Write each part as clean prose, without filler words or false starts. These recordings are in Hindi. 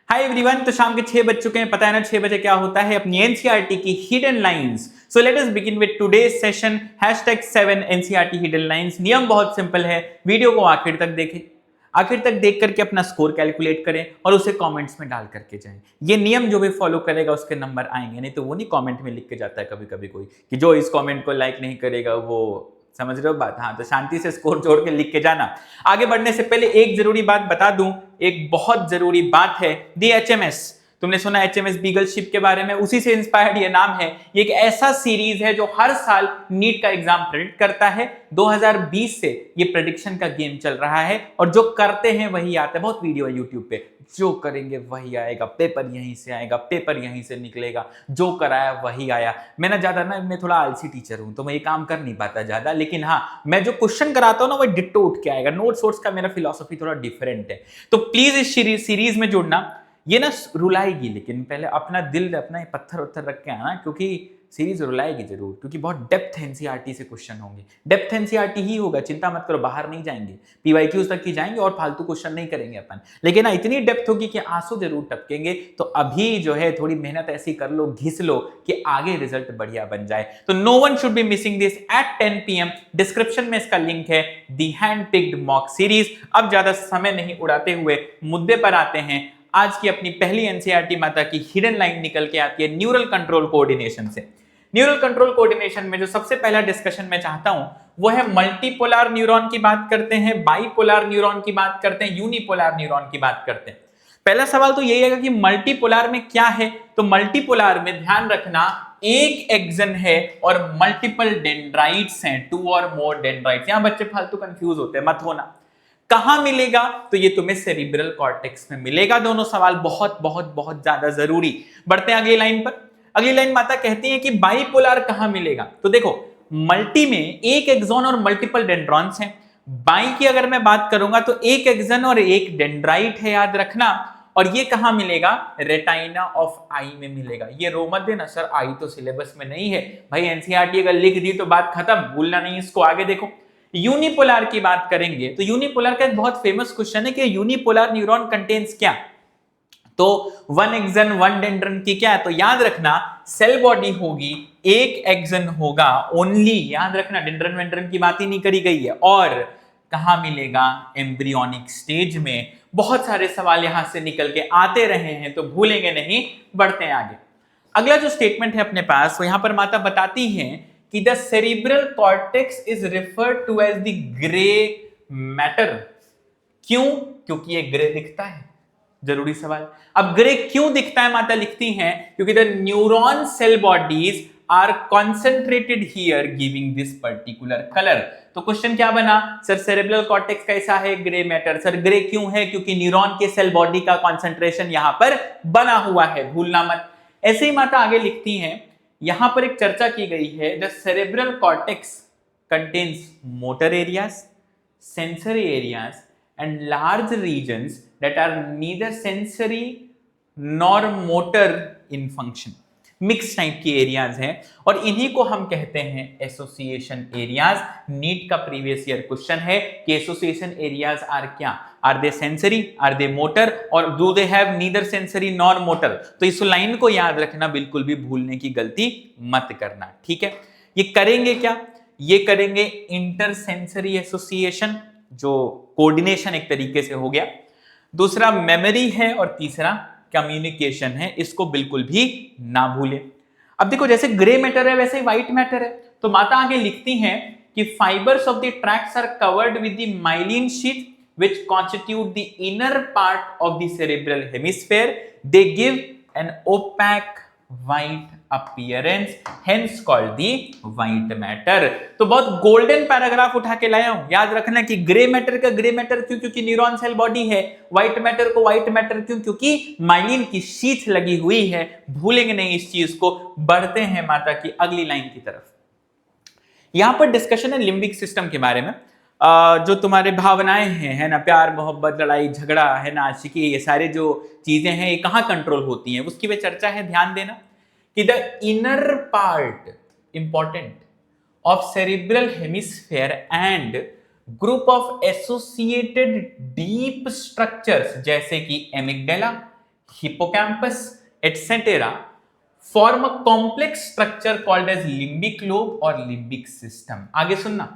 Hi everyone. तो शाम के 6 बज चुके हैं। पता है ना 6 बजे क्या होता है? अपनी एनसीईआरटी की hidden lines. So let us begin with today's session #7 NCERT hidden lines. नियम बहुत सिंपल है, वीडियो को आखिर तक देखें, आखिर तक देख करके अपना स्कोर कैलकुलेट करें और उसे कमेंट्स में डाल करके जाएं। ये नियम जो भी फॉलो करेगा उसके नंबर आएंगे, नहीं तो वो नहीं कमेंट में लिख के जाता है कभी कभी कोई कि जो इस कमेंट को लाइक नहीं करेगा वो, समझ रहे हो बात? हाँ, तो शांति से स्कोर जोड़ के लिख के जाना। आगे बढ़ने से पहले एक जरूरी बात बता दूं, एक बहुत जरूरी बात है। दी एचएमएस, तुमने सुना एचएमएस बीगल शिप के बारे में, उसी से इंस्पायर्ड ये नाम है। ये एक ऐसा सीरीज है जो हर साल नीट का एग्जाम प्रेडिक्ट करता है। 2020 से ये प्रेडिक्शन का गेम चल रहा है और जो करते हैं वही आता है। बहुत वीडियो है यूट्यूब पे, जो करेंगे वही आएगा, पेपर यहीं से आएगा, पेपर यहीं से निकलेगा, जो कराया वही आया। मैं ना ज्यादा ना, मैं थोड़ा आलसी टीचर हूं तो मैं ये काम कर नहीं पाता ज्यादा, लेकिन हाँ, मैं जो क्वेश्चन कराता हूं ना वो डिट्टो उठ के आएगा। नोट्स वोट्स का मेरा फिलॉसफी थोड़ा डिफरेंट है, तो प्लीज इस सीरीज में जुड़ना। ये ना रुलाएगी, लेकिन पहले अपना दिल, अपना पत्थर उत्थर रख के आना, क्योंकि सीरीज रुलाएगी जरूर, क्योंकि बहुत डेप्थ एनसीईआरटी से क्वेश्चन होंगे। डेप्थ एनसीईआरटी ही होगा, चिंता मत करो, बाहर नहीं जाएंगे, पीवाईक्यूज तक ही जाएंगे और फालतू क्वेश्चन नहीं करेंगे अपन। लेकिन ना इतनी डेप्थ होगी कि आंसू जरूर टपकेंगे। तो अभी जो है थोड़ी मेहनत ऐसी कर लो, घिस लो कि आगे रिजल्ट बढ़िया बन जाए। तो no one should be missing this at 10 PM। Description में इसका लिंक है, the hand picked mock series. अब ज्यादा समय नहीं उड़ाते हुए मुद्दे पर आते हैं। आज की अपनी पहली एनसीईआरटी माता की हिडन लाइन निकल के आती है न्यूरल कंट्रोल कोऑर्डिनेशन से। न्यूरल कंट्रोल कोऑर्डिनेशन में जो सबसे पहला डिस्कशन मैं चाहता हूं वो है मल्टीपोलर न्यूरॉन की बात करते हैं, बाइपोलर न्यूरॉन की बात करते हैं, यूनिपोलर न्यूरॉन की बात करते हैं। पहला सवाल तो यही है कि मल्टीपोलर में क्या है। तो मल्टीपोलर में ध्यान रखना, एक एक्सन है और मल्टीपल डेंड्राइट्स हैं, 2 और मोर डेंड्राइट्स। यहां बच्चे फालतू कंफ्यूज होते हैं, मत होना। कहां मिलेगा? तो ये तुम्हें सेरिब्रल कॉर्टेक्स में मिलेगा। दोनों सवाल बहुत बहुत बहुत ज्यादा जरूरी। बढ़ते हैं अगली लाइन पर। अगली लाइन माता कहती है कि बाइपोलर कहां मिलेगा। तो देखो, मल्टी में एक एक्सॉन और मल्टीपल डेंड्रॉन्स हैं। बाई की अगर मैं बात करूंगा तो एक एक्सन और एक डेंड्राइट है, याद रखना। और ये कहां मिलेगा? रेटाइना ऑफ आई में मिलेगा। ये रो मत देना सर, आई तो सिलेबस में नहीं है। भाई एनसीईआरटी अगर लिख दी तो बात खत्म, भूलना नहीं इसको। आगे देखो, यूनिपोलर की बात करेंगे तो यूनिपोलर का एक बहुत फेमस क्वेश्चन है कि यूनिपोलर न्यूरॉन कंटेन्स क्या। तो 1 एक्सन 1 डेंड्रन की क्या है? तो याद रखना, सेल बॉडी होगी, एक एक्सन होगा ओनली। याद रखना, डेंड्रन वेंड्रन की बात ही नहीं करी गई है। और कहां मिलेगा? एम्ब्रियोनिक स्टेज में। बहुत सारे सवाल यहां से निकल के आते रहे हैं तो भूलेंगे नहीं। बढ़ते हैं आगे। अगला जो स्टेटमेंट है अपने पास, वो यहां पर माता बताती है कि the cerebral cortex is referred to as the grey matter. क्यों? क्योंकि ये ग्रे दिखता है। जरूरी सवाल। अब ग्रे क्यों दिखता है? माता लिखती हैं क्योंकि the neuron cell bodies are concentrated here giving this particular colour. तो क्वेश्चन क्या बना? सर सेरेब्रल कॉर्टेक्स कैसा है? Grey matter. सर ग्रे क्यों है? क्योंकि न्यूरॉन के सेल बॉडी का कॉन्सेंट्रेशन यहां पर बना हुआ है, भूलना मत। ऐसे ही माता आगे लिखती हैं, यहां पर एक चर्चा की गई है, the cerebral cortex contains motor areas, sensory areas and large regions that are neither sensory nor motor in function। Mix type की एरियाज हैं और इन्हीं को हम कहते हैं एसोसिएशन एरियाज। नीट का प्रीवियस ईयर क्वेश्चन है कि एसोसिएशन एरियाज आर क्या? Are they sensory, are they motor, और do they have neither sensory nor motor? तो इस लाइन को याद रखना, बिल्कुल भी भूलने की गलती मत करना, ठीक है। ये करेंगे क्या? ये करेंगे इंटरसेंसरी एसोसिएशन, जो कोऑर्डिनेशन एक तरीके से हो गया। दूसरा मेमोरी है और तीसरा कम्युनिकेशन है। इसको बिल्कुल भी ना भूलें। अब देखो, जैसे ग्रे मैटर है वैसे ही व्हाइट मैटर है। तो माता आगे लिखती हैं कि fibres of the tracts are covered with the myelin sheath which constitute the inner part of the cerebral hemisphere. They give an opaque white appearance, hence called the white matter. तो बहुत गोल्डन पैराग्राफ उठा के लाया हूं। याद रखना कि ग्रे मैटर का ग्रे मैटर क्यों? क्योंकि न्यूरॉन सेल बॉडी है। व्हाइट मैटर को व्हाइट मैटर क्यों? क्योंकि माइलिन की शीथ लगी हुई है। भूलेंगे नहीं इस चीज को। बढ़ते हैं माता की अगली लाइन की तरफ। यहां पर डिस्कशन है लिम्बिक सिस्टम के बारे में। जो तुम्हारे भावनाएं हैं, है ना, प्यार मोहब्बत लड़ाई झगड़ा, है ना, आशिकी, ये सारे जो चीजें हैं ये कहां कंट्रोल होती हैं उसकी भी चर्चा है। ध्यान देना कि the inner part important of cerebral hemisphere and group of associated deep structures जैसे कि amygdala, hippocampus et cetera form a complex structure called as limbic lobe और लिम्बिक सिस्टम। आगे सुनना,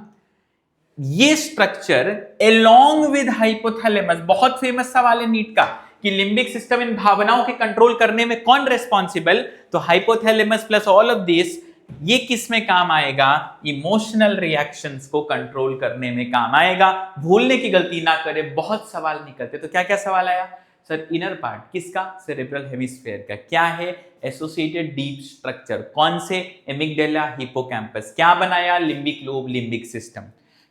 ये स्ट्रक्चर अलोंग विद हाइपोथैलेमस, बहुत फेमस सवाल है नीट का कि लिम्बिक सिस्टम इन भावनाओं के कंट्रोल करने में कौन रेस्पॉन्सिबल, तो hypothalamus plus all of this, ये किस में काम आएगा, इमोशनल रिएक्शंस को कंट्रोल करने में काम आएगा। भूलने की गलती ना करे, बहुत सवाल निकलते। तो क्या क्या सवाल आया सर, इनर पार्ट किसका, सेरेब्रल हेमिस्फीयर का, क्या है एसोसिएटेड डीप स्ट्रक्चर, कौन से, एमिगडाला हिपोकैम्पस, क्या बनाया, लिम्बिक लोब लिम्बिक सिस्टम।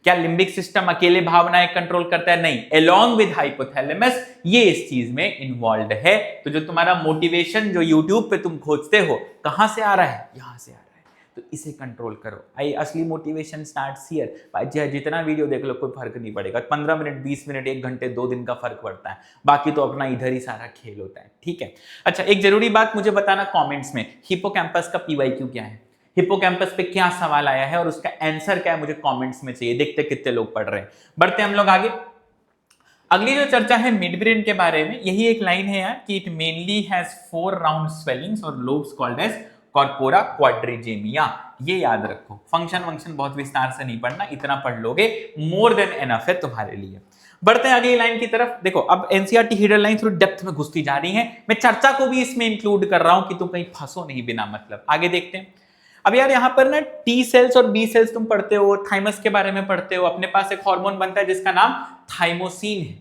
क्या लिम्बिक सिस्टम अकेले भावनाएं कंट्रोल करता है, नहीं, अलोंग विद हाइपोथैलेमस ये इस चीज में इन्वॉल्व है। तो जो तुम्हारा मोटिवेशन जो यूट्यूब पे तुम खोजते हो कहां से आ रहा है, यहां से आ रहा है, तो इसे कंट्रोल करो। आई असली मोटिवेशन स्टार्ट्स हियर। जितना वीडियो देख लो कोई फर्क नहीं पड़ेगा, 15 मिनट 20 मिनट 1 घंटे 2 दिन का फर्क पड़ता है, बाकी तो अपना इधर ही सारा खेल होता है, ठीक है। अच्छा, एक जरूरी बात मुझे बताना कमेंट्स में, हिपोकैम्पस का पीवाईक्यू क्या है, हिपोकैम्पस पे क्या सवाल आया है और उसका आंसर क्या है, मुझे कमेंट्स में चाहिए। देखते कितने लोग पढ़ रहे हैं। बढ़ते हम लोग आगे। अगली जो चर्चा है मिड ब्रेन के बारे में, यही एक लाइन है यार कि it mainly has 4 round swellings और लोब्स कॉल्ड एज कॉर्पोरा क्वाड्रिजेमिया। ये याद रखो, फंक्शन बहुत विस्तार से नहीं पढ़ना, इतना पढ़ लोगे मोर देन एनफ है तुम्हारे लिए। बढ़ते हैं अगली लाइन की तरफ। देखो अब एनसीईआरटी हिडन लाइन थोड़ी डेप्थ में घुसती जा रही है, मैं चर्चा को भी इसमें इंक्लूड कर रहा हूं कि तुम कहीं फंसो नहीं बिना मतलब। आगे देखते हैं। अब यार यहां पर ना टी सेल्स और बी सेल्स तुम पढ़ते हो, थाइमस के बारे में पढ़ते हो, अपने पास एक हार्मोन बनता है जिसका नाम थाइमोसिन है।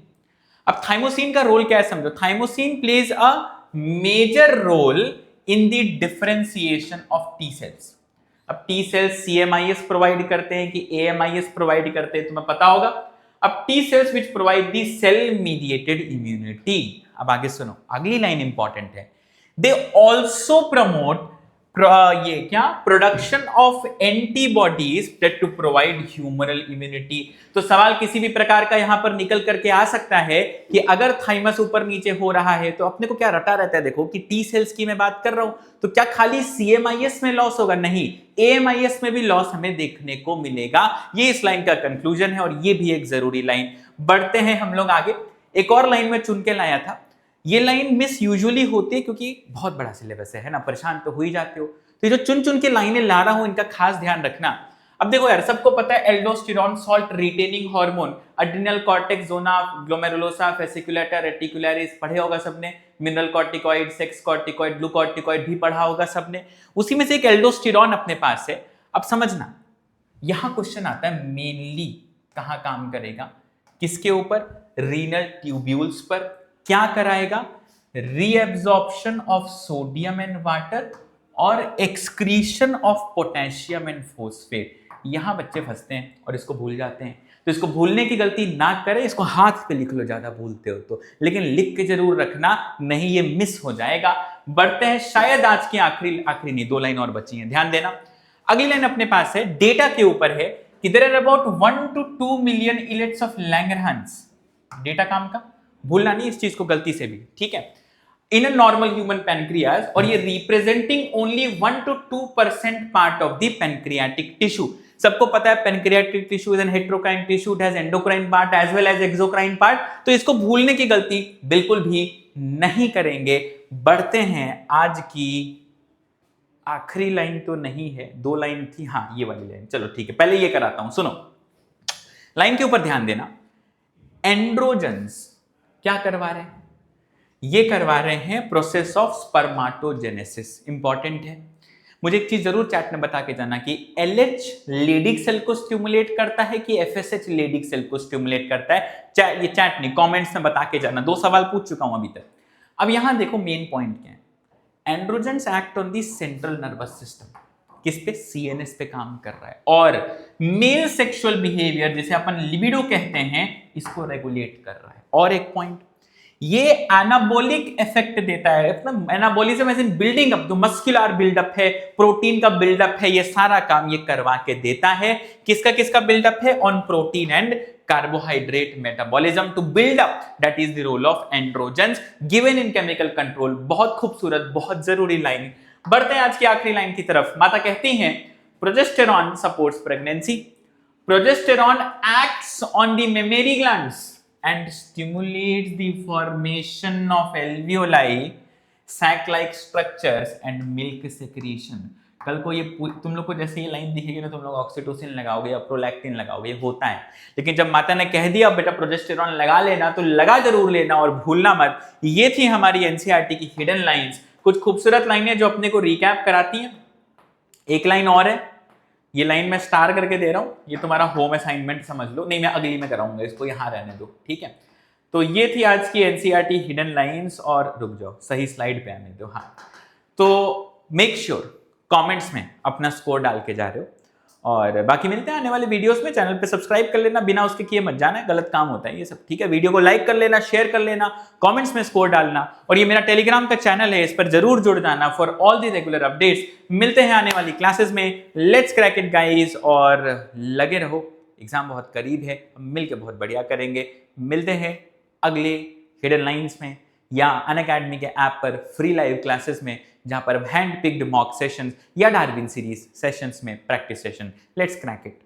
अब थाइमोसिन का रोल क्या है समझो, thymosin plays a major role in the differentiation of T cells. अब टी सेल्स सीएमआईएस प्रोवाइड करते हैं कि एएमआईएस प्रोवाइड करते हैं, तुम्हें पता होगा। अब T cells which provide the cell mediated immunity. अब आगे सुनो, अगली लाइन इंपॉर्टेंट है, दे ऑल्सो प्रमोट ये क्या, production of antibodies to provide humoral immunity. तो सवाल किसी भी प्रकार का यहां पर निकल करके आ सकता है कि अगर थाइमस ऊपर नीचे हो रहा है तो अपने को क्या रटा रहता है, देखो कि टी सेल्स की मैं बात कर रहा हूं, तो क्या खाली सीएमआईएस में लॉस होगा, नहीं, एएमआईएस में भी लॉस हमें देखने को मिलेगा। ये इस लाइन का कंक्लूजन है और ये भी एक जरूरी लाइन। बढ़ते हैं हम लोग आगे। एक और लाइन में चुन के लाया था, ये लाइन मिस यूजुअली होती है क्योंकि बहुत बड़ा सिलेबस है ना, परेशान तो हो ही जाते हो, तो ये जो चुन चुन के लाइनें ला रहा हूं इनका खास ध्यान रखना। अब देखो यार, सबको पता है aldosterone salt retaining hormone, adrenal cortex, zona glomerulosa, fasciculata, reticularis पढ़े होगा सबने, mineral corticoid, sex corticoid, glucocorticoid भी पढ़ा होगा सबने, उसी में से एक एल्डोस्टेरॉन अपने पास है। अब समझना, यहां क्वेश्चन आता है मेनली कहां काम करेगा, किसके ऊपर, रीनल ट्यूब्यूल्स पर। क्या कराएगा, reabsorption of sodium and water और excretion of potassium and phosphate. यहां बच्चे फंसते हैं और इसको भूल जाते हैं, तो इसको भूलने की गलती ना करें, इसको हाथ पे लिख लो ज्यादा भूलते हो तो, लेकिन लिख के जरूर रखना, नहीं ये मिस हो जाएगा। बढ़ते हैं, शायद आज की आखिरी नहीं, 2 लाइन और बची हैं, ध्यान देना। अगली लाइन अपने पास है, डेटा के ऊपर है कि there are about 1 to 2 million islets of Langerhans. Data काम का, भूलना नहीं इस चीज को गलती से भी, ठीक है, in a normal human pancreas, और ये representing only 1 to 2% part of the pancreatic tissue. सबको पता है pancreatic tissue is an heterocrine tissue, it has endocrine part as well as exocrine part, तो इसको भूलने की गलती बिल्कुल भी नहीं करेंगे। बढ़ते हैं, आज की आखिरी लाइन तो नहीं है, 2 लाइन थी, हाँ ये वाली लाइन, चलो ठीक है, पहले ये कराता हूं, सुनो लाइन के ऊपर ध्यान देना। एंड्रोजन्स क्या करवा रहे हैं, ये करवा रहे हैं प्रोसेस ऑफ स्पर्माटोजेनेसिस। इंपॉर्टेंट है, मुझे एक चीज जरूर चैट में बता के जाना कि LH लेडिक सेल को स्टिमुलेट करता है कि FSH लेडिक सेल को स्टिमुलेट करता है, ये चैट नहीं कमेंट्स में बता के जाना, 2 सवाल पूछ चुका हूं अभी तक। अब यहां देखो मेन पॉइंट क्या है, androgens act on the central nervous system, किस पे, CNS पे काम कर रहा है, और मेल सेक्सुअल बिहेवियर जिसे अपन लिबिडो कहते हैं इसको रेगुलेट कर रहा है। और एक पॉइंट, ये एनाबॉलिक इफेक्ट देता है, मतलब anabolism as in building up, जो मस्कुलर बिल्डअप है, प्रोटीन का बिल्डअप है, ये सारा काम ये करवा के देता है। किसका किसका बिल्डअप है, on protein and carbohydrate metabolism to build up, that is the role of androgens given in chemical control. बहुत खूबसूरत, बहुत जरूरी लाइन। बढ़ते हैं आज की आखिरी लाइन की तरफ। माता कहती हैं progesterone supports pregnancy, progesterone acts on the mammary glands, and stimulates the formation of alveoli, sac-like structures and milk secretion. कल को ये तुम लोग को जैसे ये लाइन दिखेगी ना, तुम लोग ऑक्सीटोसिन लगाओगे या प्रोलैक्टिन लगाओगे, होता है। लेकिन जब माता ने कह दिया बेटा प्रोजेस्टेरॉन लगा लेना, तो लगा जरूर लेना और भूलना मत। ये थी हमारी एनसीईआरटी की हिडन लाइंस, कुछ खूबसूरत लाइनें जो अपने को रिकैप कराती हैं। एक लाइन और है, ये लाइन मैं स्टार करके दे रहा हूं, ये तुम्हारा होम असाइनमेंट समझ लो, नहीं मैं अगली में कराऊंगा, इसको यहां रहने दो, ठीक है। तो ये थी आज की एनसीईआरटी हिडन लाइंस। और रुक जाओ, सही स्लाइड पे आने दो। हाँ, तो मेक श्योर कमेंट्स में अपना स्कोर डाल के जा रहे हो। और बाकी मिलते हैं आने वाले वीडियोस में। चैनल पे सब्सक्राइब कर लेना, बिना उसके किए मत जाना, गलत काम होता है ये सब, ठीक है। वीडियो को लाइक कर लेना, शेयर कर लेना, कमेंट्स में स्कोर डालना, और ये मेरा टेलीग्राम का चैनल है, इस पर जरूर जुड़ जाना for all the regular updates. मिलते हैं आने वाली क्लासेस में। लेट्स क्रैक इट गाइस, और लगे रहो, एग्जाम बहुत करीब है, मिलकर बहुत बढ़िया करेंगे। मिलते हैं अगले हिडन लाइंस में या अनअकैडमी के ऐप पर फ्री लाइव क्लासेस में, जहां पर हैंड पिक्ड मॉक सेशंस या डार्विन सीरीज सेशंस में practice session. Let's crack it.